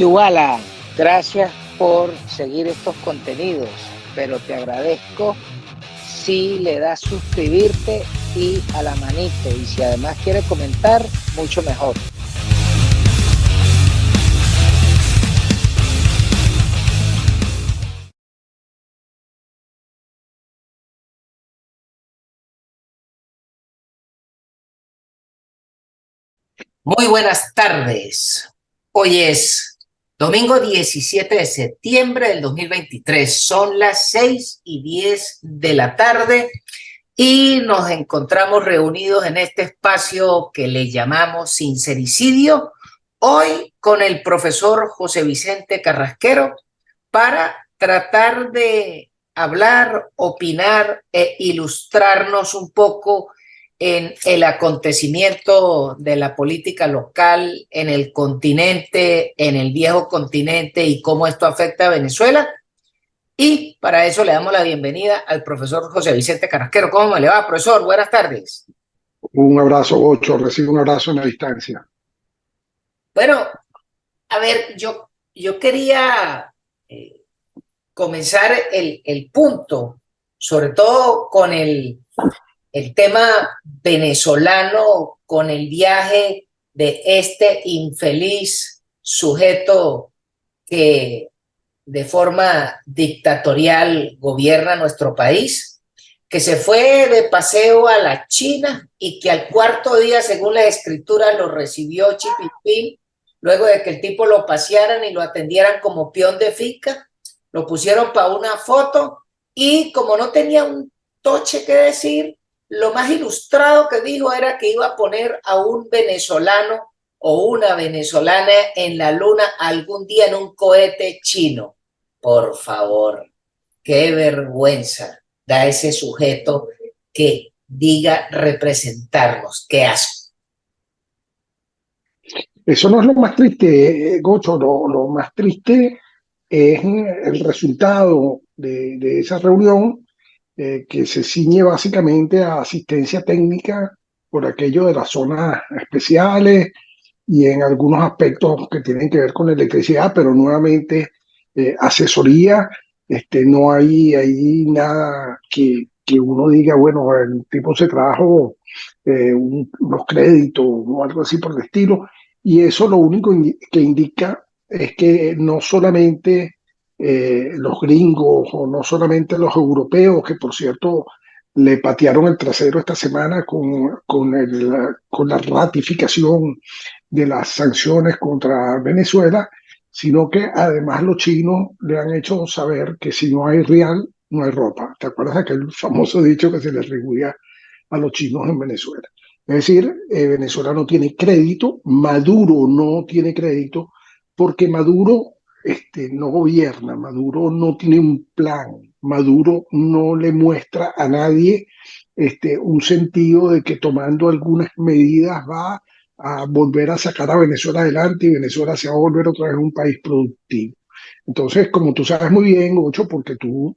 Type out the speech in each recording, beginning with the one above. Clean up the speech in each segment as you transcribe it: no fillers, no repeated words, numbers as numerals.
Iguala, gracias por seguir estos contenidos, pero te agradezco si le das suscribirte y a la manito, y si además quiere comentar, mucho mejor. Muy buenas tardes. Hoy es domingo 17 de septiembre del 2023. Son las 6:10 de la tarde y nos encontramos reunidos en este espacio que le llamamos Sincericidio, hoy con el profesor José Vicente Carrasquero para tratar de hablar, opinar e ilustrarnos un poco en el acontecimiento de la política local en el continente, en el viejo continente y cómo esto afecta a Venezuela. Y para eso le damos la bienvenida al profesor José Vicente Carrasquero. ¿Cómo le va, profesor? Buenas tardes. Un abrazo, Ocho. Recibe un abrazo en la distancia. Bueno, a ver, yo quería comenzar el punto, sobre todo con el tema venezolano, con el viaje de este infeliz sujeto que de forma dictatorial gobierna nuestro país, que se fue de paseo a la China y que al cuarto día, según las escrituras, lo recibió Xi Jinping, luego de que el tipo lo pasearan y lo atendieran como peón de finca, lo pusieron para una foto y como no tenía un toche que decir, lo más ilustrado que dijo era que iba a poner a un venezolano o una venezolana en la luna algún día en un cohete chino. Por favor, qué vergüenza da ese sujeto que diga representarnos. Qué asco. Eso no es lo más triste, Gocho. Lo más triste es el resultado de esa reunión, que se ciñe básicamente a asistencia técnica por aquello de las zonas especiales y en algunos aspectos que tienen que ver con la electricidad, pero nuevamente asesoría. No hay nada que uno diga, bueno, el tipo se trajo unos créditos o algo así por el estilo, y eso lo único que indica es que no solamente los gringos o no solamente los europeos, que por cierto le patearon el trasero esta semana con la ratificación de las sanciones contra Venezuela, sino que además los chinos le han hecho saber que si no hay real, no hay ropa. ¿Te acuerdas de aquel famoso dicho que se le atribuía a los chinos en Venezuela? Es decir, Venezuela no tiene crédito, Maduro no tiene crédito, porque Maduro no gobierna, Maduro no tiene un plan, Maduro no le muestra a nadie un sentido de que tomando algunas medidas va a volver a sacar a Venezuela adelante y Venezuela se va a volver otra vez un país productivo. Entonces, como tú sabes muy bien, Ocho, porque tú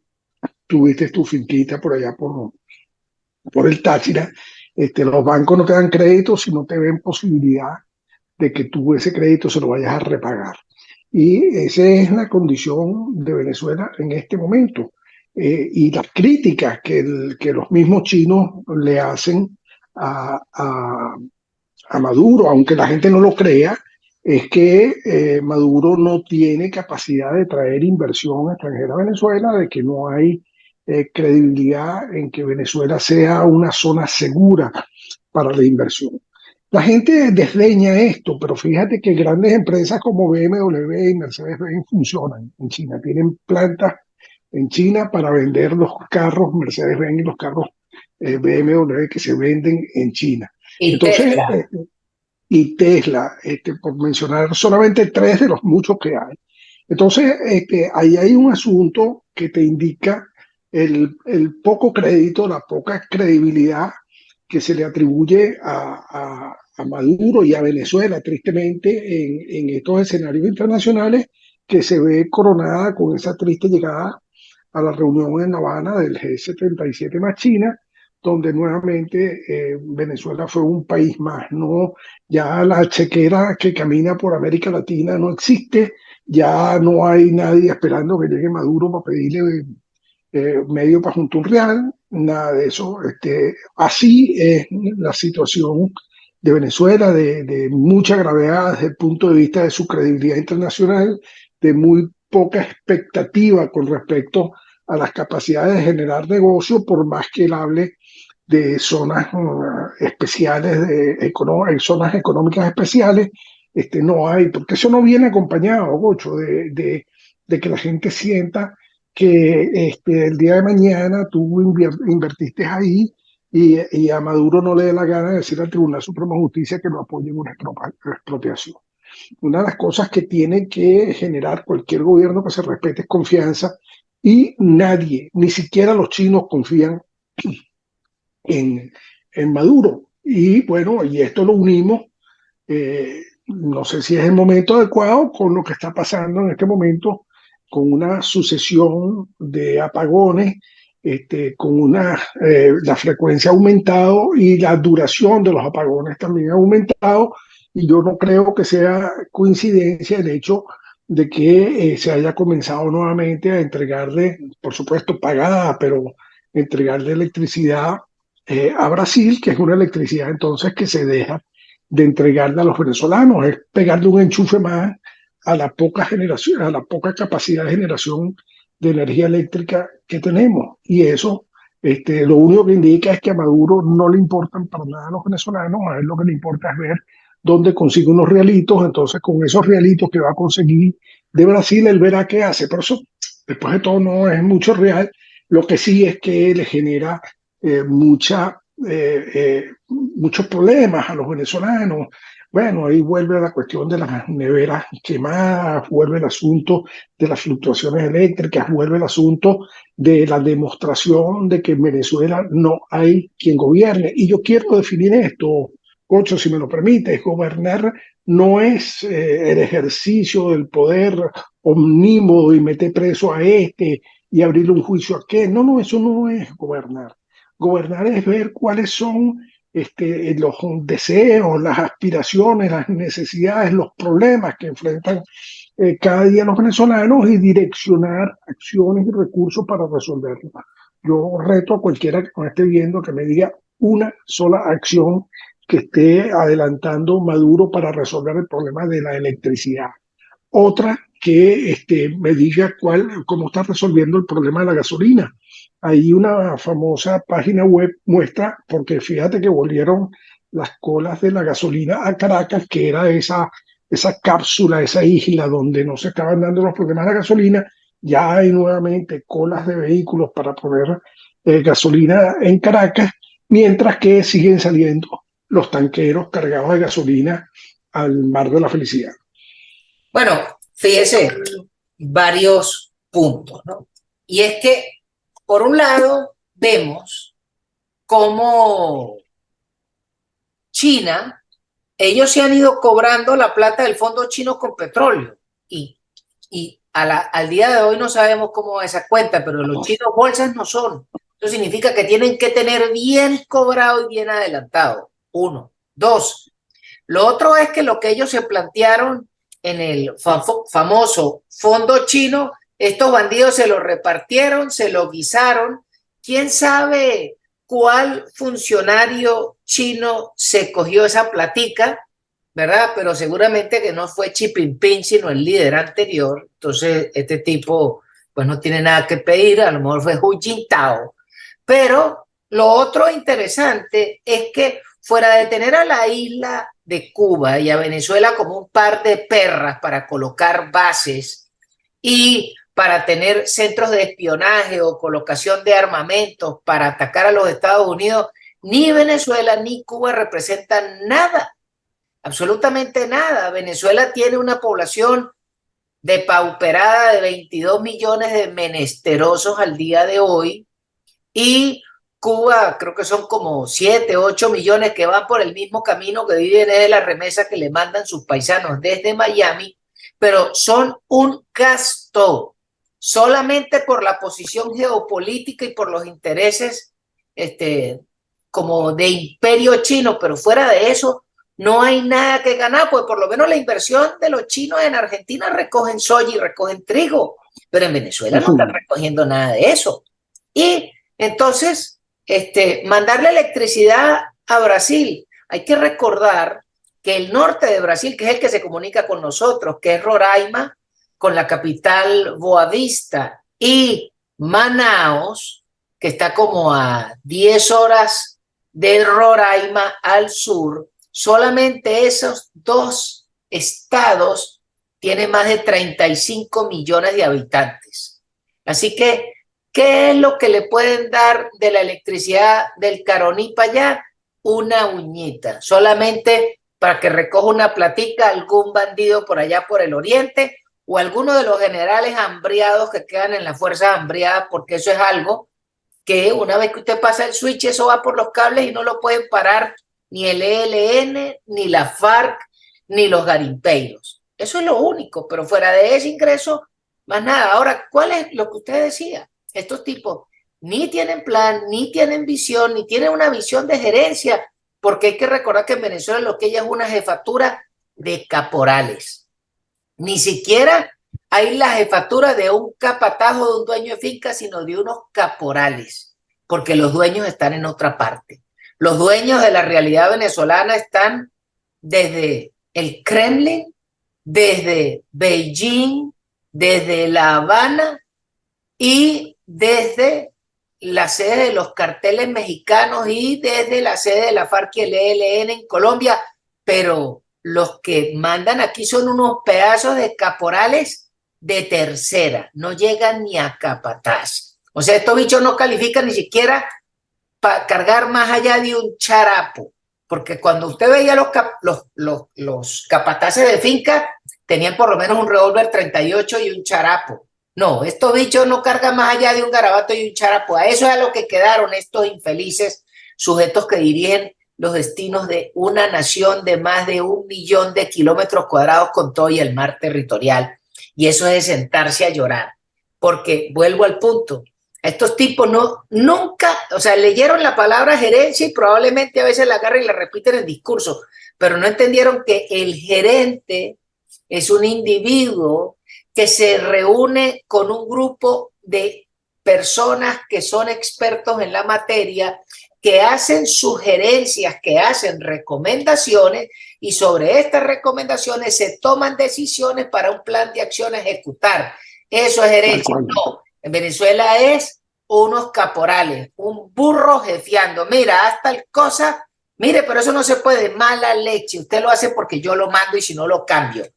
tuviste tu finquita por allá por el Táchira, los bancos no te dan crédito si no te ven posibilidad de que tú ese crédito se lo vayas a repagar. Y esa es la condición de Venezuela en este momento. Y las críticas que los mismos chinos le hacen a Maduro, aunque la gente no lo crea, es que Maduro no tiene capacidad de traer inversión extranjera a Venezuela, de que no hay credibilidad en que Venezuela sea una zona segura para la inversión. La gente desdeña esto, pero fíjate que grandes empresas como BMW y Mercedes-Benz funcionan en China, tienen plantas en China para vender los carros Mercedes-Benz y los carros BMW que se venden en China. Y Entonces, Tesla. y Tesla, por mencionar solamente tres de los muchos que hay. Entonces, ahí hay un asunto que te indica el poco crédito, la poca credibilidad que se le atribuye a Maduro y a Venezuela, tristemente, en estos escenarios internacionales, que se ve coronada con esa triste llegada a la reunión en La Habana del G77 más China, donde nuevamente Venezuela fue un país más, ¿no? Ya la chequera que camina por América Latina no existe, ya no hay nadie esperando que llegue Maduro para pedirle medio para juntar un real, nada de eso. Así es la situación de Venezuela, de mucha gravedad desde el punto de vista de su credibilidad internacional, de muy poca expectativa con respecto a las capacidades de generar negocio, por más que él hable de zonas especiales, zonas económicas especiales. No hay, porque eso no viene acompañado, Gocho, de que la gente sienta que el día de mañana tú invertiste ahí y a Maduro no le dé la gana de decir al Tribunal Supremo de Justicia que lo apoye en una expropiación. Una de las cosas que tiene que generar cualquier gobierno que se respete es confianza, y nadie, ni siquiera los chinos, confían en Maduro. Y bueno, y esto lo unimos, no sé si es el momento adecuado, con lo que está pasando en este momento, con una sucesión de apagones, la frecuencia ha aumentado y la duración de los apagones también ha aumentado, y yo no creo que sea coincidencia el hecho de que se haya comenzado nuevamente a entregarle, por supuesto pagada, pero entregarle electricidad a Brasil, que es una electricidad entonces que se deja de entregarle a los venezolanos, es pegarle un enchufe más a la poca generación, a la poca capacidad de generación de energía eléctrica que tenemos. Y eso, lo único que indica es que a Maduro no le importan para nada a los venezolanos, a él lo que le importa es ver dónde consigue unos realitos. Entonces con esos realitos que va a conseguir de Brasil, él verá qué hace. Pero eso, después de todo, no es mucho real. Lo que sí es que le genera muchos problemas a los venezolanos. Bueno, ahí vuelve la cuestión de las neveras quemadas, vuelve el asunto de las fluctuaciones eléctricas, vuelve el asunto de la demostración de que en Venezuela no hay quien gobierne. Y yo quiero definir esto, Cocho, si me lo permites. Gobernar no es el ejercicio del poder omnímodo y meter preso a y abrirle un juicio a aquel. No, no, eso no es gobernar. Gobernar es ver cuáles son los deseos, las aspiraciones, las necesidades, los problemas que enfrentan cada día los venezolanos, y direccionar acciones y recursos para resolverlos. Yo reto a cualquiera que me esté viendo que me diga una sola acción que esté adelantando Maduro para resolver el problema de la electricidad. Otra que me diga cómo está resolviendo el problema de la gasolina. Hay una famosa página web muestra, porque fíjate que volvieron las colas de la gasolina a Caracas, que era esa cápsula, esa isla donde no se estaban dando los problemas de la gasolina. Ya hay nuevamente colas de vehículos para poner gasolina en Caracas, mientras que siguen saliendo los tanqueros cargados de gasolina al Mar de la Felicidad. Bueno, fíjese, varios puntos, ¿no? Y es que, por un lado, vemos cómo China, ellos se han ido cobrando la plata del fondo chino con petróleo, y al día de hoy no sabemos cómo va esa cuenta, pero los chinos bolsas no son. Eso significa que tienen que tener bien cobrado y bien adelantado. Uno. Dos, lo otro es que lo que ellos se plantearon en el famoso fondo chino, estos bandidos se lo repartieron, se lo guisaron. ¿Quién sabe cuál funcionario chino se cogió esa platica, verdad? Pero seguramente que no fue Xi Jinping, sino el líder anterior. Entonces, este tipo pues no tiene nada que pedir, a lo mejor fue Hu Jintao. Pero lo otro interesante es que, fuera de tener a la isla de Cuba y a Venezuela como un par de perras para colocar bases y para tener centros de espionaje o colocación de armamentos para atacar a los Estados Unidos, ni Venezuela ni Cuba representan nada, absolutamente nada. Venezuela tiene una población depauperada de 22 millones de menesterosos al día de hoy, y Cuba creo que son como 7, 8 millones que van por el mismo camino, que viven de la remesa que le mandan sus paisanos desde Miami, pero son un gasto solamente por la posición geopolítica y por los intereses como de imperio chino. Pero fuera de eso, no hay nada que ganar, pues por lo menos la inversión de los chinos en Argentina recogen soya y recogen trigo, pero en Venezuela no están recogiendo nada de eso. Y entonces, mandarle electricidad a Brasil, hay que recordar que el norte de Brasil, que es el que se comunica con nosotros, que es Roraima, con la capital Boa Vista, y Manaos, que está como a 10 horas de Roraima al sur, solamente esos dos estados tienen más de 35 millones de habitantes. Así que, ¿qué es lo que le pueden dar de la electricidad del Caroní para allá? Una uñita, solamente para que recoja una platica algún bandido por allá por el oriente o alguno de los generales hambriados que quedan en las fuerzas hambriadas, porque eso es algo que una vez que usted pasa el switch, eso va por los cables y no lo pueden parar ni el ELN, ni la FARC, ni los garimpeiros. Eso es lo único, pero fuera de ese ingreso, más nada. Ahora, ¿cuál es lo que usted decía? Estos tipos ni tienen plan, ni tienen visión, ni tienen una visión de gerencia, porque hay que recordar que en Venezuela lo que hay es una jefatura de caporales. Ni siquiera hay la jefatura de un capatajo, de un dueño de finca, sino de unos caporales, porque los dueños están en otra parte. Los dueños de la realidad venezolana están desde el Kremlin, desde Beijing, desde La Habana y desde la sede de los carteles mexicanos y desde la sede de la FARC y el ELN en Colombia, pero los que mandan aquí son unos pedazos de caporales de tercera, no llegan ni a capataz. O sea, estos bichos no califican ni siquiera para cargar más allá de un charapo, porque cuando usted veía los capataces de finca, tenían por lo menos un revólver 38 y un charapo. No, estos bichos no cargan más allá de un garabato y un charapo. A eso es a lo que quedaron estos infelices sujetos que dirigen los destinos de una nación de más de 1 millón de kilómetros cuadrados con todo y el mar territorial. Y eso es de sentarse a llorar, porque vuelvo al punto. Estos tipos nunca, o sea, leyeron la palabra gerencia y probablemente a veces la agarran y la repiten en discurso, pero no entendieron que el gerente es un individuo que se reúne con un grupo de personas que son expertos en la materia, que hacen sugerencias, que hacen recomendaciones y sobre estas recomendaciones se toman decisiones para un plan de acción a ejecutar. Eso es gerencia. No, en Venezuela es unos caporales, un burro jefeando. Mira, haz tal cosa, mire, pero eso no se puede, mala leche. Usted lo hace porque yo lo mando y si no lo cambio.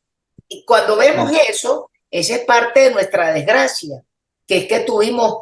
Y cuando vemos eso, esa es parte de nuestra desgracia, que es que tuvimos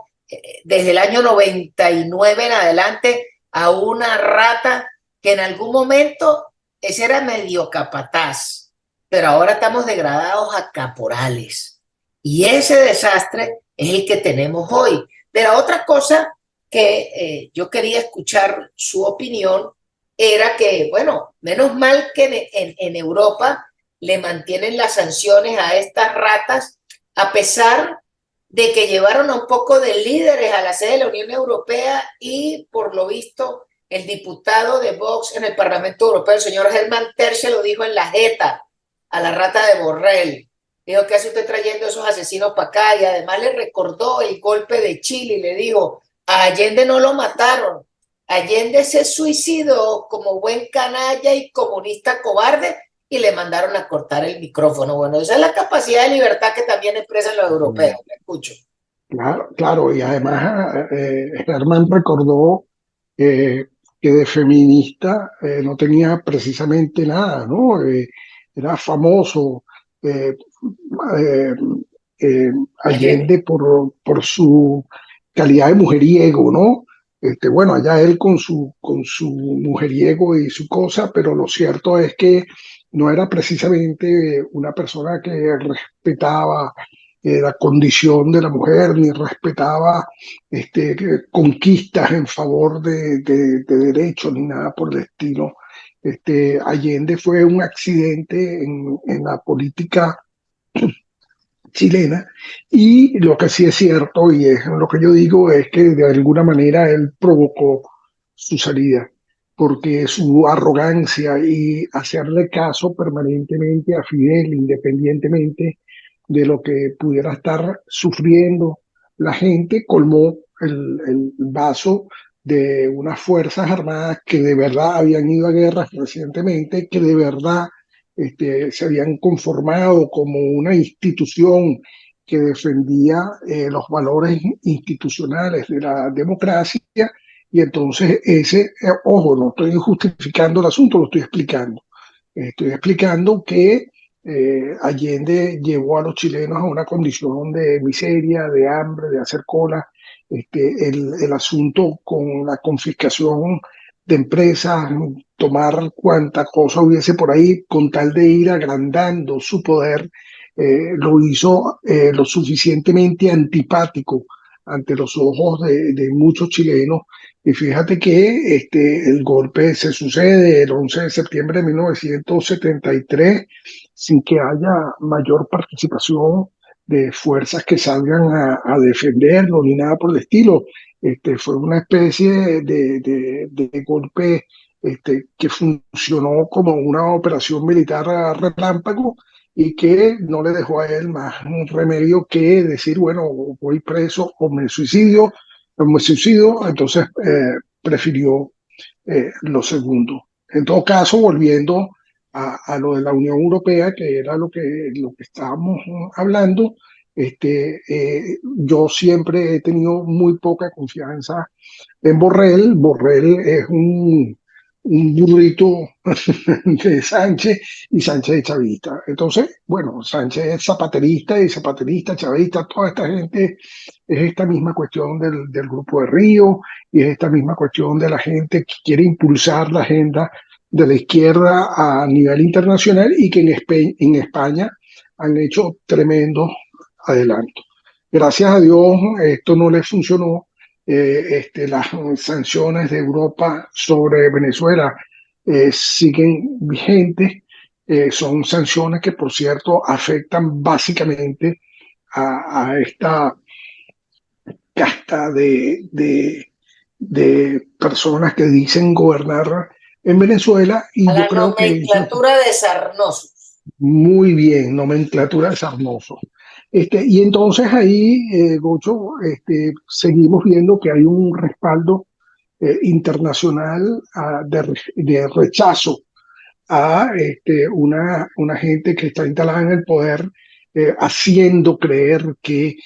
desde el año 99 en adelante a una rata que en algún momento ese era medio capataz, pero ahora estamos degradados a caporales. Y ese desastre es el que tenemos hoy. Pero otra cosa que yo quería escuchar su opinión era que, bueno, menos mal que en Europa le mantienen las sanciones a estas ratas, a pesar de que llevaron a un poco de líderes a la sede de la Unión Europea y, por lo visto, el diputado de Vox en el Parlamento Europeo, el señor Herman Terche, lo dijo en la jeta a la rata de Borrell. Dijo, ¿qué hace usted trayendo esos asesinos para acá? Y además le recordó el golpe de Chile y le dijo, a Allende no lo mataron. Allende se suicidó como buen canalla y comunista cobarde y le mandaron a cortar el micrófono. Bueno, esa es la capacidad de libertad que también expresan los europeos. Me escucho. Claro, claro, y además Herman recordó que de feminista no tenía precisamente nada, ¿no? Era famoso eh, eh, Allende por su calidad de mujeriego, ¿no? Bueno, allá él con su mujeriego y su cosa, pero lo cierto es que no era precisamente una persona que respetaba la condición de la mujer, ni respetaba conquistas en favor de derechos, ni nada por el estilo. Allende fue un accidente en la política chilena, y lo que sí es cierto, y es lo que yo digo, es que de alguna manera él provocó su salida. porque su arrogancia y hacerle caso permanentemente a Fidel, independientemente de lo que pudiera estar sufriendo la gente, colmó el vaso de unas fuerzas armadas que de verdad habían ido a guerras recientemente, que de verdad se habían conformado como una institución que defendía los valores institucionales de la democracia. Y entonces ojo, no estoy justificando el asunto, lo estoy explicando. Estoy explicando que Allende llevó a los chilenos a una condición de miseria, de hambre, de hacer cola. El asunto con la confiscación de empresas, tomar cuanta cosa hubiese por ahí, con tal de ir agrandando su poder, lo hizo lo suficientemente antipático ante los ojos de muchos chilenos. Y fíjate que el golpe se sucede el 11 de septiembre de 1973 sin que haya mayor participación de fuerzas que salgan a defenderlo ni nada por el estilo. Fue una especie de golpe que funcionó como una operación militar a relámpago y que no le dejó a él más remedio que decir, bueno, voy preso o me suicido, entonces prefirió lo segundo. En todo caso, volviendo a lo de la Unión Europea, que era lo que estábamos hablando, yo siempre he tenido muy poca confianza en Borrell. Borrell es un burrito de Sánchez y Sánchez es chavista. Entonces, bueno, Sánchez es zapaterista y zapaterista, chavista, toda esta gente es esta misma cuestión del Grupo de Río y es esta misma cuestión de la gente que quiere impulsar la agenda de la izquierda a nivel internacional y que en España han hecho tremendo adelanto. Gracias a Dios esto no le funcionó. Las sanciones de Europa sobre Venezuela siguen vigentes. Son sanciones que, por cierto, afectan básicamente a esta casta de personas que dicen gobernar en Venezuela y a yo la creo que nomenclatura de Sarnoso. muy bien, nomenclatura de Sarnoso. Y entonces ahí, Gocho, seguimos viendo que hay un respaldo internacional de rechazo a una gente que está instalada en el poder, haciendo creer que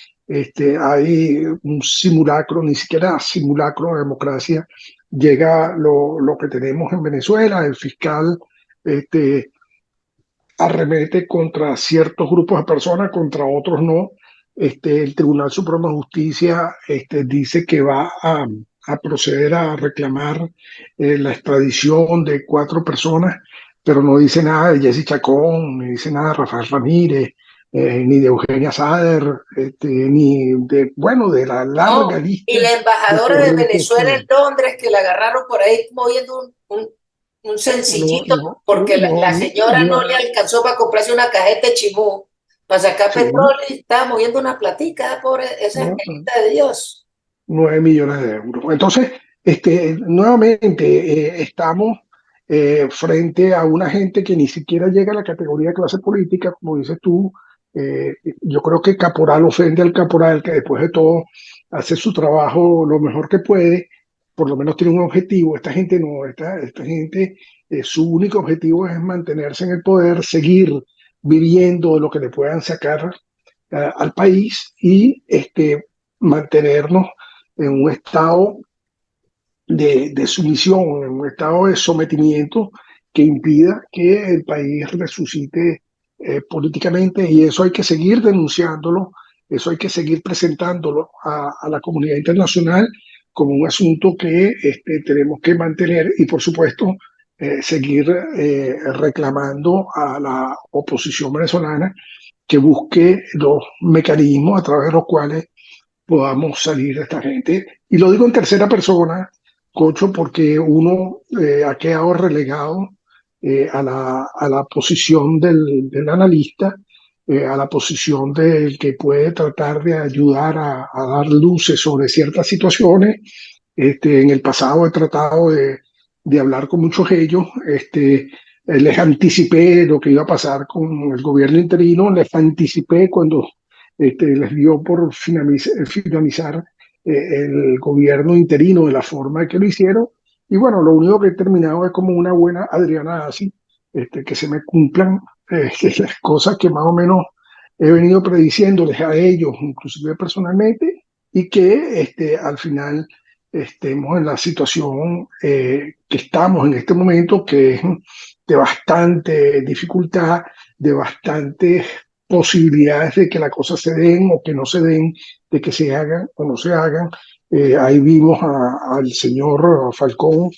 hay un simulacro, ni siquiera simulacro de democracia. Llega lo que tenemos en Venezuela, el fiscal arremete contra ciertos grupos de personas, contra otros no. El Tribunal Supremo de Justicia dice que va a proceder a reclamar la extradición de 4 personas, pero no dice nada de Jessy Chacón, ni dice nada de Rafael Ramírez, ni de Eugenia Sader, ni de, bueno, de la larga lista y la de embajadora de Venezuela en Londres, que la agarraron por ahí moviendo un sencillito, porque la señora no le alcanzó para comprarse una cajeta de chimú, para sacar petróleo, y estaba moviendo una platica, pobre, esa angelita de Dios. 9 millones de euros. Entonces, nuevamente estamos frente a una gente que ni siquiera llega a la categoría de clase política, como dices tú. Yo creo que Caporal ofende al Caporal, que después de todo hace su trabajo lo mejor que puede, por lo menos tiene un objetivo. Esta gente no, esta gente, su único objetivo es mantenerse en el poder, seguir viviendo de lo que le puedan sacar al país y mantenernos en un estado de sumisión, en un estado de sometimiento que impida que el país resucite políticamente, y eso hay que seguir denunciándolo, eso hay que seguir presentándolo a la comunidad internacional como un asunto que tenemos que mantener y por supuesto seguir reclamando a la oposición venezolana que busque los mecanismos a través de los cuales podamos salir de esta gente. Y lo digo en tercera persona, Cocho, porque uno ha quedado relegado a la posición del analista, a la posición del que puede tratar de ayudar a dar luces sobre ciertas situaciones. En el pasado he tratado de de hablar con muchos de ellos. Les anticipé lo que iba a pasar con el gobierno interino, les anticipé cuando les dio por finalizar el gobierno interino de la forma que lo hicieron. Y bueno, lo único que he terminado es como una buena Adriana así, que se me cumplan las cosas que más o menos he venido prediciéndoles a ellos, inclusive personalmente, y que al final estemos en la situación que estamos en este momento, que es de bastante dificultad, de bastantes posibilidades de que las cosas se den o que no se den, de que se hagan o no se hagan. Ahí vimos al señor Falcón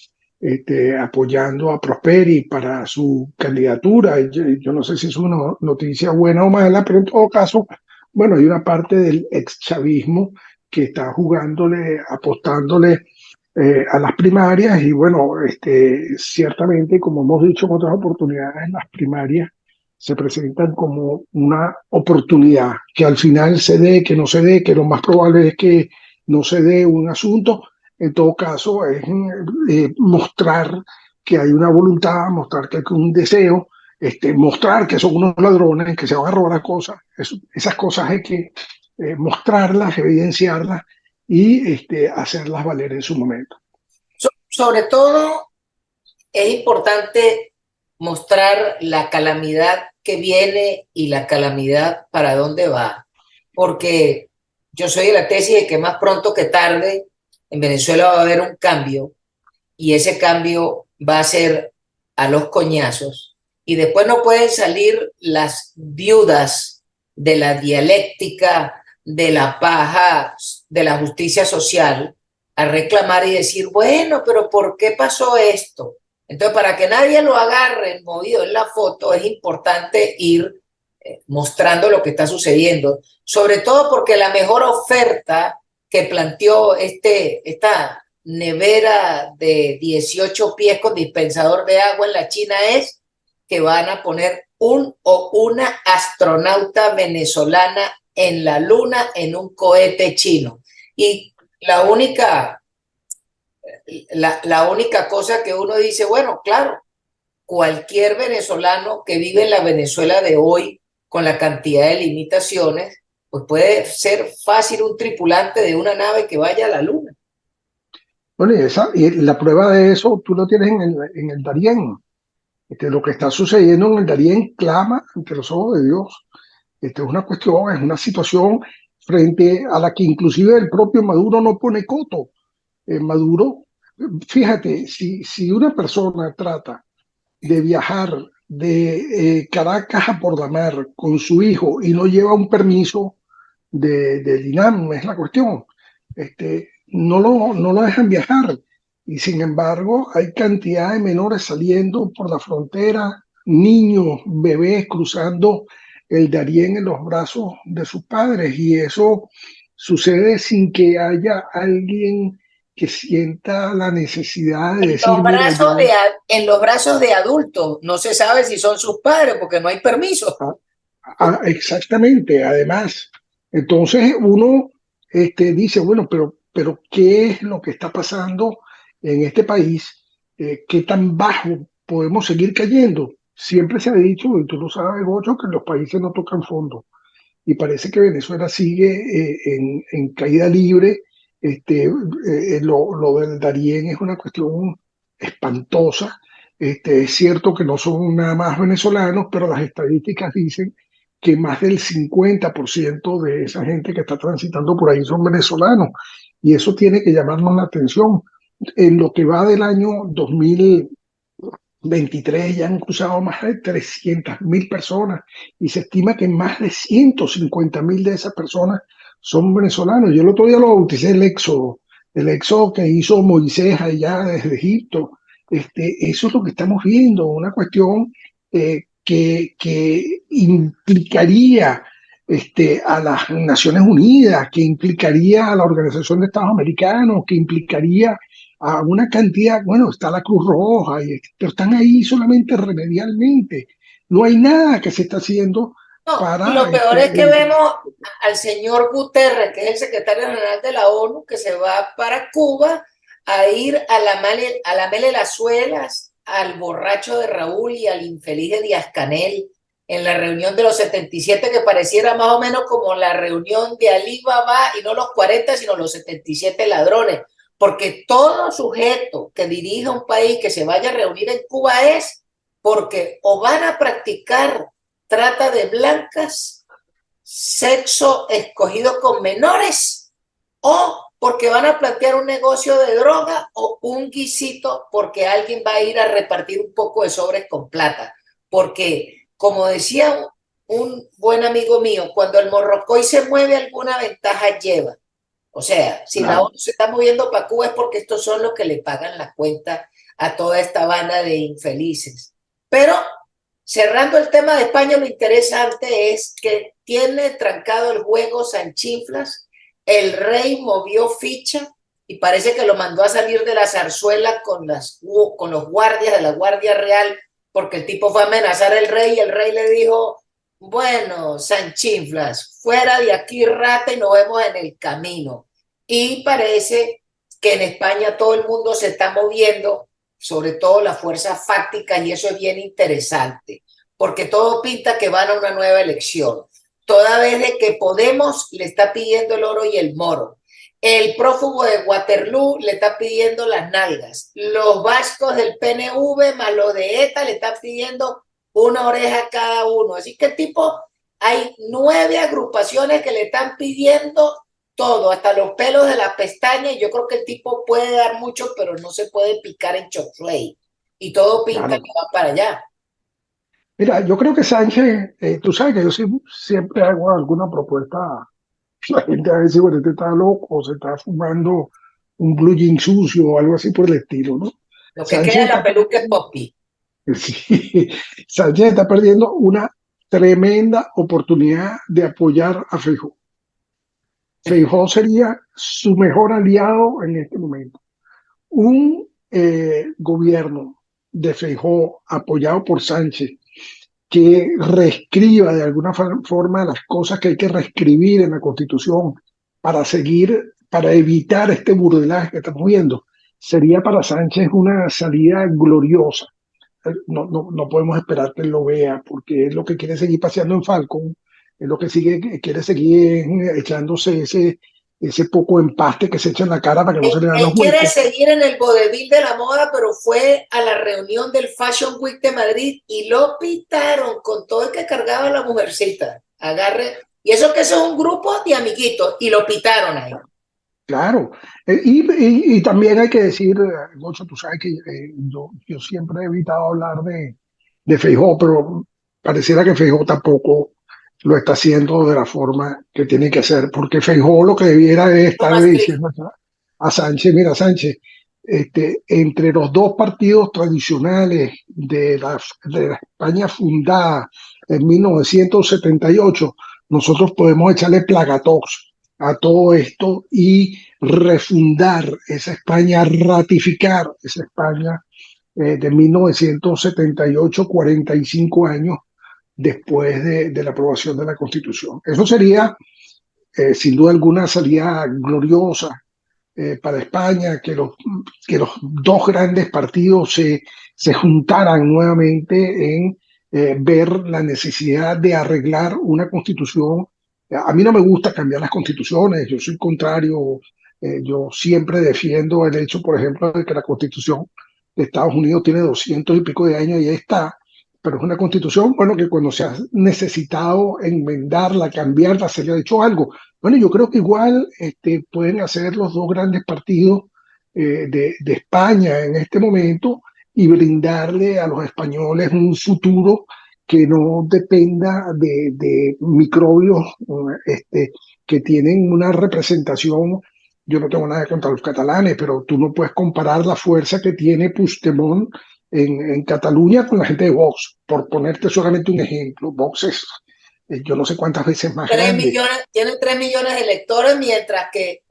apoyando a Prosperi para su candidatura. Yo no sé si es una noticia buena o mala, pero en todo caso, bueno, hay una parte del exchavismo que está jugándole, apostándole a las primarias y bueno, ciertamente, como hemos dicho en otras oportunidades, las primarias se presentan como una oportunidad, que al final se dé, que no se dé, que lo más probable es que no se dé un asunto. En todo caso, es mostrar que hay una voluntad, mostrar que hay un deseo, mostrar que son unos ladrones, que se van a robar cosas. Esas cosas hay que mostrarlas, evidenciarlas y hacerlas valer en su momento. Sobre todo, es importante mostrar la calamidad que viene y la calamidad para dónde va, porque yo soy de la tesis de que más pronto que tarde en Venezuela va a haber un cambio y ese cambio va a ser a los coñazos y después no pueden salir las viudas de la dialéctica, de la paja, de la justicia social a reclamar y decir, bueno, pero ¿por qué pasó esto? Entonces, para que nadie lo agarre movido en la foto, es importante ir mostrando lo que está sucediendo, sobre todo porque la mejor oferta que planteó esta nevera de 18 pies con dispensador de agua en la China es que van a poner un o una astronauta venezolana en la luna en un cohete chino. Y la única cosa que uno dice, bueno, claro, cualquier venezolano que vive en la Venezuela de hoy, con la cantidad de limitaciones, pues puede ser fácil un tripulante de una nave que vaya a la luna. Bueno, y la prueba de eso tú lo tienes en el Darién. Lo que está sucediendo en el Darién clama ante los ojos de Dios. Es una cuestión, es una situación frente a la que inclusive el propio Maduro no pone coto. Maduro, fíjate, si una persona trata de viajar de Caracas a Porlamar con su hijo y no lleva un permiso del INAM, es la cuestión, no lo dejan viajar. Y sin embargo, hay cantidad de menores saliendo por la frontera, niños, bebés cruzando el Darién en los brazos de sus padres. Y eso sucede sin que haya alguien que sienta la necesidad de decir, mira, En los brazos de adultos, no se sabe si son sus padres porque no hay permiso. Exactamente, además. Entonces uno dice, bueno, pero ¿qué es lo que está pasando en este país? ¿Qué tan bajo podemos seguir cayendo? Siempre se ha dicho, y tú lo sabes, Gocho, que los países no tocan fondo. Y parece que Venezuela sigue en caída libre. Lo del Darién es una cuestión espantosa. Es cierto que no son nada más venezolanos, pero las estadísticas dicen que más del 50% de esa gente que está transitando por ahí son venezolanos. Y eso tiene que llamarnos la atención. En lo que va del año 2023 ya han cruzado más de 300.000 personas y se estima que más de 150.000 de esas personas son venezolanos. Yo el otro día lo bauticé el éxodo que hizo Moisés allá desde Egipto. Eso es lo que estamos viendo, una cuestión que implicaría a las Naciones Unidas, que implicaría a la Organización de Estados Americanos, que implicaría a una cantidad, bueno, está la Cruz Roja, pero están ahí solamente remedialmente. No hay nada que se está haciendo para... Y lo peor es que vemos al señor Guterres, que es el secretario general de la ONU, que se va para Cuba a ir a lamerle las suelas al borracho de Raúl y al infeliz de Díaz-Canel en la reunión de los 77, que pareciera más o menos como la reunión de Alí Baba, y no los 40, sino los 77 ladrones, porque todo sujeto que dirija un país que se vaya a reunir en Cuba es porque o van a practicar trata de blancas, sexo escogido con menores, o porque van a plantear un negocio de droga o un guisito porque alguien va a ir a repartir un poco de sobres con plata. Porque, como decía un buen amigo mío, cuando el morrocoy se mueve, alguna ventaja lleva. O sea, si la ONU se está moviendo para Cuba es porque estos son los que le pagan la cuenta a toda esta banda de infelices. Pero, cerrando el tema de España, lo interesante es que tiene trancado el juego Sanchinflas. El rey movió ficha y parece que lo mandó a salir de la zarzuela con los guardias de la Guardia Real, porque el tipo fue a amenazar al rey y el rey le dijo: bueno, Sanchinflas, fuera de aquí, rata, y nos vemos en el camino. Y parece que en España todo el mundo se está moviendo, sobre todo las fuerzas fácticas, y eso es bien interesante, porque todo pinta que van a una nueva elección. Toda vez de que Podemos le está pidiendo el oro y el moro. El prófugo de Waterloo le está pidiendo las nalgas. Los vascos del PNV más los de ETA le están pidiendo una oreja cada uno. Así que tipo, hay 9 agrupaciones que le están pidiendo todo, hasta los pelos de la pestaña, y yo creo que el tipo puede dar mucho, pero no se puede picar en Choxley. Y todo pinta que va para allá. Mira, yo creo que Sánchez, tú sabes que yo siempre hago alguna propuesta. La gente a veces, bueno, este está loco o se está fumando un blue jean sucio o algo así por el estilo, ¿no? Lo que Sánchez queda de la está, peluca es Poppy. sí, Sánchez está perdiendo una tremenda oportunidad de apoyar a Feijóo. Feijóo sería su mejor aliado en este momento. Un gobierno de Feijóo apoyado por Sánchez que reescriba de alguna forma las cosas que hay que reescribir en la Constitución para seguir, para evitar este burdelaje que estamos viendo, sería para Sánchez una salida gloriosa. No podemos esperar que él lo vea, porque es lo que quiere seguir paseando en Falcon, es lo que quiere seguir echándose ese poco de empaste que se echa en la cara para que no se le vean Él los quiere huecos. seguir en el vodevil de la moda, pero fue a la reunión del Fashion Week de Madrid y lo pitaron con todo el que cargaba la mujercita. Agarre. Y eso que eso es un grupo de amiguitos, y lo pitaron ahí. Claro, y también hay que decir, Gocho, tú sabes que yo siempre he evitado hablar de Feijóo, pero pareciera que Feijóo tampoco lo está haciendo de la forma que tiene que hacer, porque Feijóo lo que debiera es Lo estarle más triste. diciendo a Sánchez: mira, Sánchez, entre los dos partidos tradicionales de la España fundada en 1978, nosotros podemos echarle plagatox a todo esto y refundar esa España, ratificar esa España de 1978, 45 años después de la aprobación de la Constitución. Eso sería, sin duda alguna, salida gloriosa para España, que los dos grandes partidos se juntaran nuevamente en ver la necesidad de arreglar una constitución. A mí no me gusta cambiar las constituciones, yo soy contrario, yo siempre defiendo el hecho, por ejemplo, de que la constitución de Estados Unidos tiene 200 y pico de años y ahí está, pero es una constitución, bueno, que cuando se ha necesitado enmendarla, cambiarla, se le ha hecho algo. Bueno, yo creo que igual pueden hacer los dos grandes partidos de España en este momento y brindarle a los españoles un futuro que no dependa de microbios que tienen una representación. Yo no tengo nada contra los catalanes, pero tú no puedes comparar la fuerza que tiene Puigdemont en Cataluña con la gente de Vox, por ponerte solamente un ejemplo. Vox es yo no sé cuántas veces más 3 grande. millones, tiene 3 millones de electores, mientras que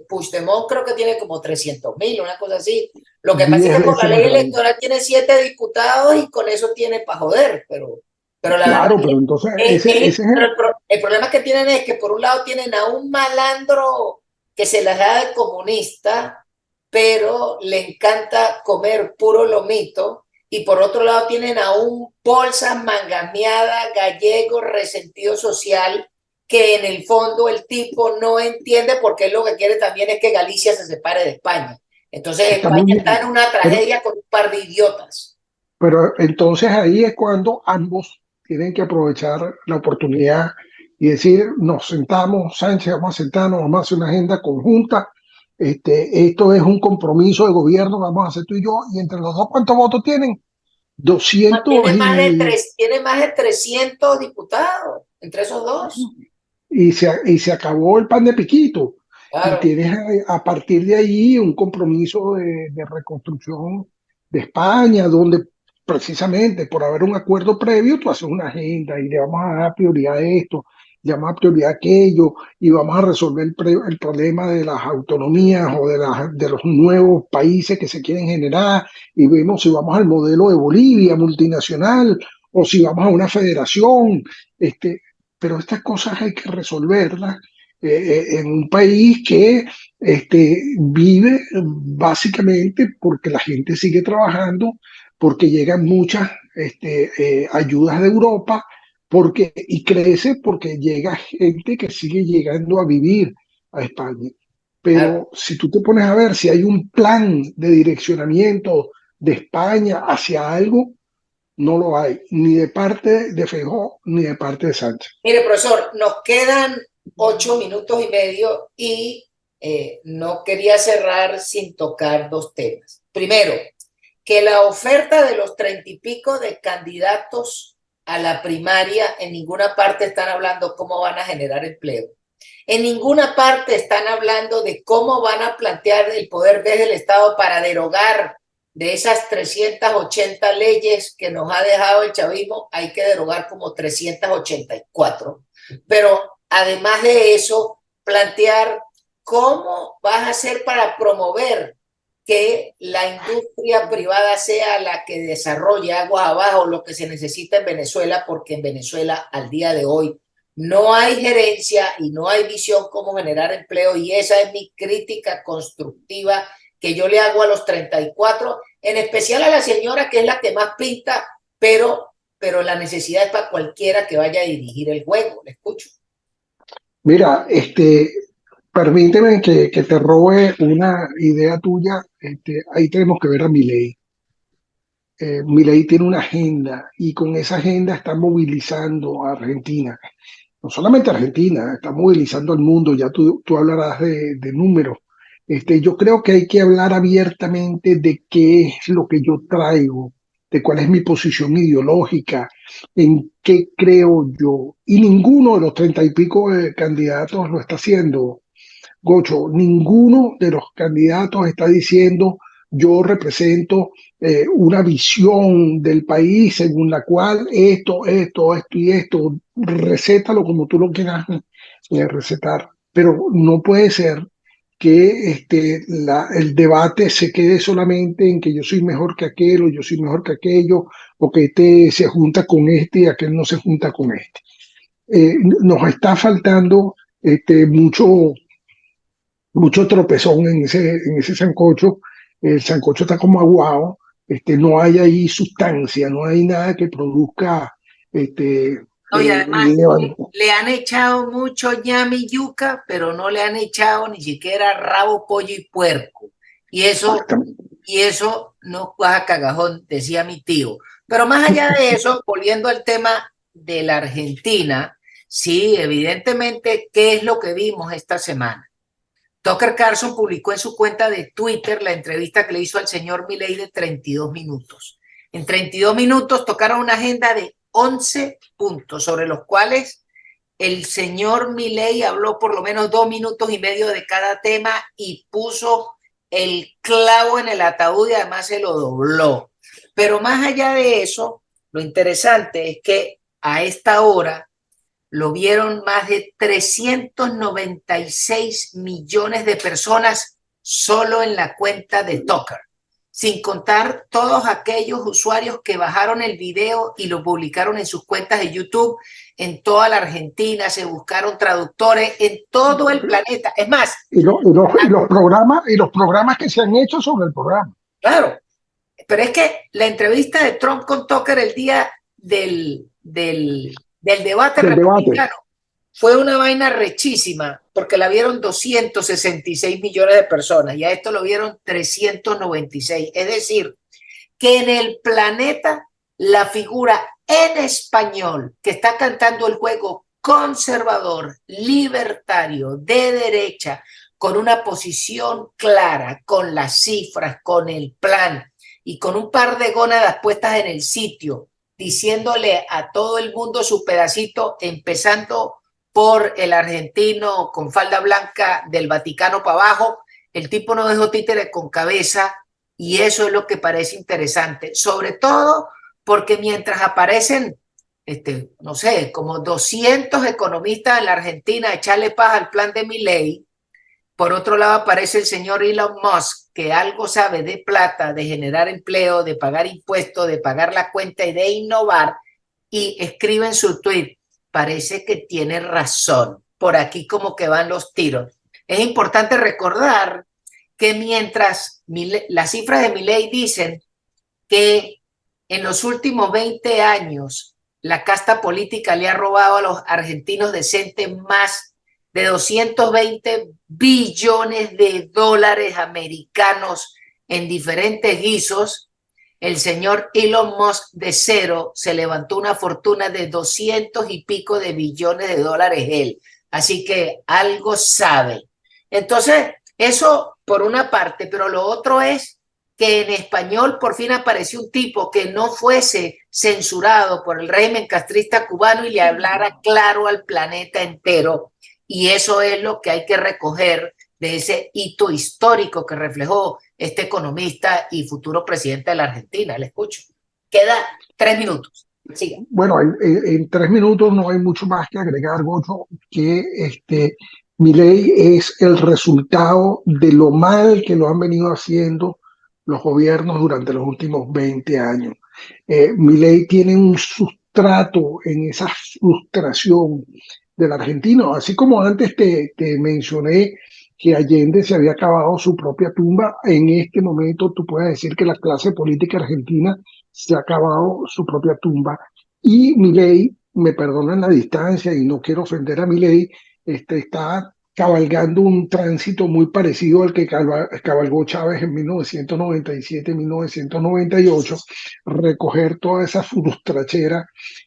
Puigdemont creo que tiene como 300.000, una cosa así. Lo que pasa es 10 que por la veces más ley grande. electoral tiene 7 diputados y con eso tiene para joder, pero la verdad Claro, pero entonces el problema que tienen es que por un lado tienen a un malandro que se las da de comunista, pero le encanta comer puro lomito. Y por otro lado tienen a un bolsa mangameada gallego resentido social, que en el fondo el tipo no entiende, porque él lo que quiere también es que Galicia se separe de España. Entonces Está muy España está bien. en una tragedia con un par de idiotas. Pero entonces ahí es cuando ambos tienen que aprovechar la oportunidad y decir, nos sentamos, Sánchez, vamos a sentarnos, vamos a hacer una agenda conjunta. Esto es un compromiso de gobierno, vamos a hacer tú y yo, y entre los dos, ¿cuántos votos tienen? No, 200 tiene más de 300 diputados entre esos dos. y se acabó el pan de piquito. Y Claro. tienes a partir de ahí un compromiso de reconstrucción de España, donde precisamente por haber un acuerdo previo, tú haces una agenda y le vamos a dar prioridad a esto, le vamos a dar prioridad a aquello, y vamos a resolver el problema de las autonomías o de los nuevos países que se quieren generar, y vemos si vamos al modelo de Bolivia multinacional o si vamos a una federación. Pero estas cosas hay que resolverlas en un país que vive básicamente porque la gente sigue trabajando, porque llegan muchas ayudas de Europa, y crece porque llega gente que sigue llegando a vivir a España. Claro. Pero si tú te pones a ver si hay un plan de direccionamiento de España hacia algo, no lo hay, ni de parte de Feijóo ni de parte de Sánchez. Mire, profesor, nos quedan 8 minutos y medio y no quería cerrar sin tocar dos temas. Primero, que la oferta de los 30 y pico de candidatos a la primaria, en ninguna parte están hablando cómo van a generar empleo. En ninguna parte están hablando de cómo van a plantear el poder desde el Estado para derogar de esas 380 leyes que nos ha dejado el chavismo. Hay que derogar como 384. Pero además de eso, plantear cómo vas a hacer para promover que la industria privada sea la que desarrolle aguas abajo lo que se necesita en Venezuela, porque en Venezuela al día de hoy no hay gerencia y no hay visión cómo generar empleo, y esa es mi crítica constructiva que yo le hago a los 34, en especial a la señora que es la que más pinta, pero la necesidad es para cualquiera que vaya a dirigir el juego. Le escucho. Mira, permíteme que te robe una idea tuya. Ahí tenemos que ver a Milei. Milei tiene una agenda y con esa agenda está movilizando a Argentina. No solamente a Argentina, está movilizando al mundo. Ya tú hablarás de números. Yo creo que hay que hablar abiertamente de qué es lo que yo traigo, de cuál es mi posición ideológica, en qué creo yo. Y ninguno de los 30 y pico de candidatos lo está haciendo. Gocho, ninguno de los candidatos está diciendo yo represento una visión del país según la cual esto y esto, recétalo como tú lo quieras recetar, pero no puede ser que el debate se quede solamente en que yo soy mejor que aquel o yo soy mejor que aquello, o que este se junta con este y aquel no se junta con este. Nos está faltando mucho tropezón en ese sancocho. El sancocho está como aguado. No hay ahí sustancia, no hay nada que produzca No, y además levante. le han echado mucho ñame y yuca, pero no le han echado ni siquiera rabo, pollo y puerco. Y eso, Exactamente. y eso no cuaja cagajón, decía mi tío. Pero más allá de eso, volviendo al tema de la Argentina, sí, evidentemente, ¿qué es lo que vimos esta semana? Tucker Carlson publicó en su cuenta de Twitter la entrevista que le hizo al señor Milei de 32 minutos. En 32 minutos tocaron una agenda de 11 puntos, sobre los cuales el señor Milei habló por lo menos 2 minutos y medio de cada tema y puso el clavo en el ataúd y además se lo dobló. Pero más allá de eso, lo interesante es que a esta hora lo vieron más de 396 millones de personas solo en la cuenta de Tucker. sin contar todos aquellos usuarios que bajaron el video y lo publicaron en sus cuentas de YouTube en toda la Argentina, se buscaron traductores en todo el planeta. Es más, y los programas que se han hecho sobre el programa. claro, pero es que la entrevista de Trump con Tucker el día del debate republicano fue una vaina rechísima, porque la vieron 266 millones de personas y a esto lo vieron 396. Es decir, que en el planeta la figura en español que está cantando el juego conservador, libertario, de derecha, con una posición clara, con las cifras, con el plan y con un par de gónadas puestas en el sitio, diciéndole a todo el mundo su pedacito, empezando por el argentino con falda blanca del Vaticano para abajo. El tipo no dejó títere con cabeza y eso es lo que parece interesante, sobre todo porque mientras aparecen, no sé, como 200 economistas en la Argentina a echarle paz al plan de Milei, por otro lado aparece el señor Elon Musk, que algo sabe de plata, de generar empleo, de pagar impuestos, de pagar la cuenta y de innovar, y escribe en su tweet: parece que tiene razón, por aquí como que van los tiros. Es importante recordar que mientras las cifras de Milei dicen que en los últimos 20 años la casta política le ha robado a los argentinos decentes más de 220 billones de dólares americanos en diferentes guisos, el señor Elon Musk de cero se levantó una fortuna de 200 y pico de billones de dólares él. Así que algo sabe. Entonces, eso por una parte, pero lo otro es que en español por fin apareció un tipo que no fuese censurado por el régimen castrista cubano y le hablara claro al planeta entero. Y eso es lo que hay que recoger de ese hito histórico que reflejó este economista y futuro presidente de la Argentina. Le escucho. Queda 3 minutos. Siga. Bueno, en 3 minutos no hay mucho más que agregar, Gocho, que Milei es el resultado de lo mal que lo han venido haciendo los gobiernos durante los últimos 20 años. Milei tiene un sustrato en esa frustración del argentino, así como antes te mencioné que Allende se había acabado su propia tumba. En este momento tú puedes decir que la clase política argentina se ha acabado su propia tumba. Y Milei, me perdonan la distancia y no quiero ofender a Milei, está cabalgando un tránsito muy parecido al que cabalgó Chávez en 1997, 1998, recoger toda esa frustrachera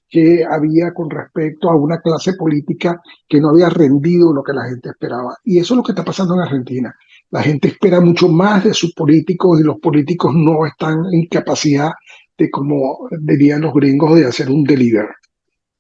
que había con respecto a una clase política que no había rendido lo que la gente esperaba. Y eso es lo que está pasando en Argentina. La gente espera mucho más de sus políticos y los políticos no están en capacidad de, como dirían los gringos, de hacer un deliver.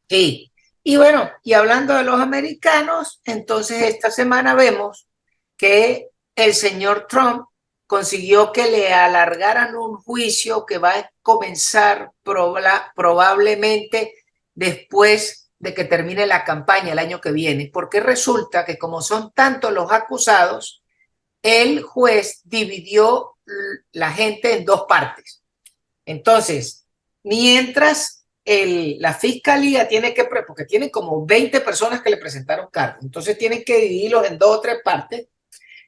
Sí. Y bueno, y hablando de los americanos, entonces esta semana vemos que el señor Trump consiguió que le alargaran un juicio que va a comenzar probablemente después de que termine la campaña el año que viene, porque resulta que como son tantos los acusados, el juez dividió la gente en 2 partes. Entonces, mientras la fiscalía tiene que, porque tienen como 20 personas que le presentaron cargos, entonces tienen que dividirlos en 2 o 3 partes.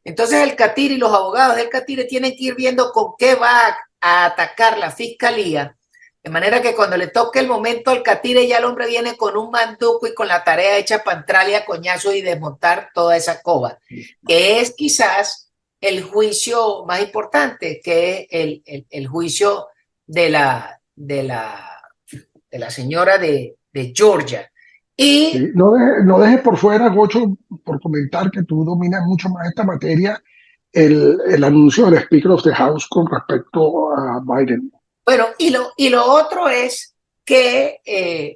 Entonces el Catire y los abogados del Catire tienen que ir viendo con qué va a atacar la fiscalía, de manera que cuando le toque el momento al Catire ya el hombre viene con un manduco y con la tarea hecha para entrarle a coñazo y desmontar toda esa coba, que es quizás el juicio más importante, que es el juicio de la señora de Georgia. Y sí, no dejes por fuera, Gocho, por comentar que tú dominas mucho más esta materia, el anuncio del Speaker of the House con respecto a Biden. bueno, y lo otro es que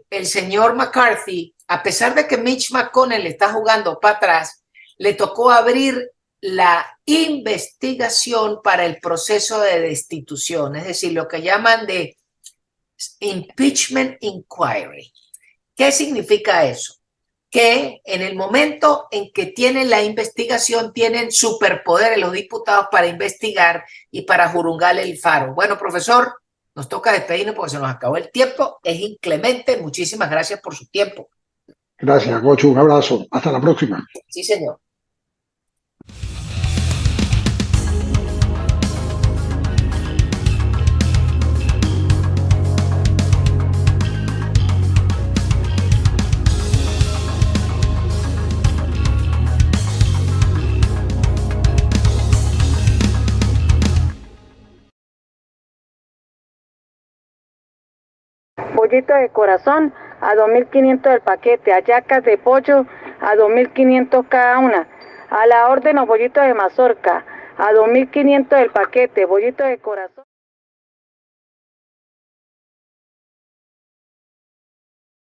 el señor McCarthy, a pesar de que Mitch McConnell está jugando para atrás, le tocó abrir la investigación para el proceso de destitución, es decir, lo que llaman de impeachment inquiry. ¿Qué significa eso? que en el momento en que tienen la investigación tienen superpoderes los diputados para investigar y para jurungar el faro. Bueno, profesor, nos toca despedirnos porque se nos acabó el tiempo. Es inclemente. Muchísimas gracias por su tiempo. Gracias, Gocho. Un abrazo. Hasta la próxima. Sí, señor. Bollito de corazón a 2.500 el paquete, hallacas de pollo a 2.500 cada una. A la orden los bollitos de mazorca a 2.500 el paquete, bollito de corazón.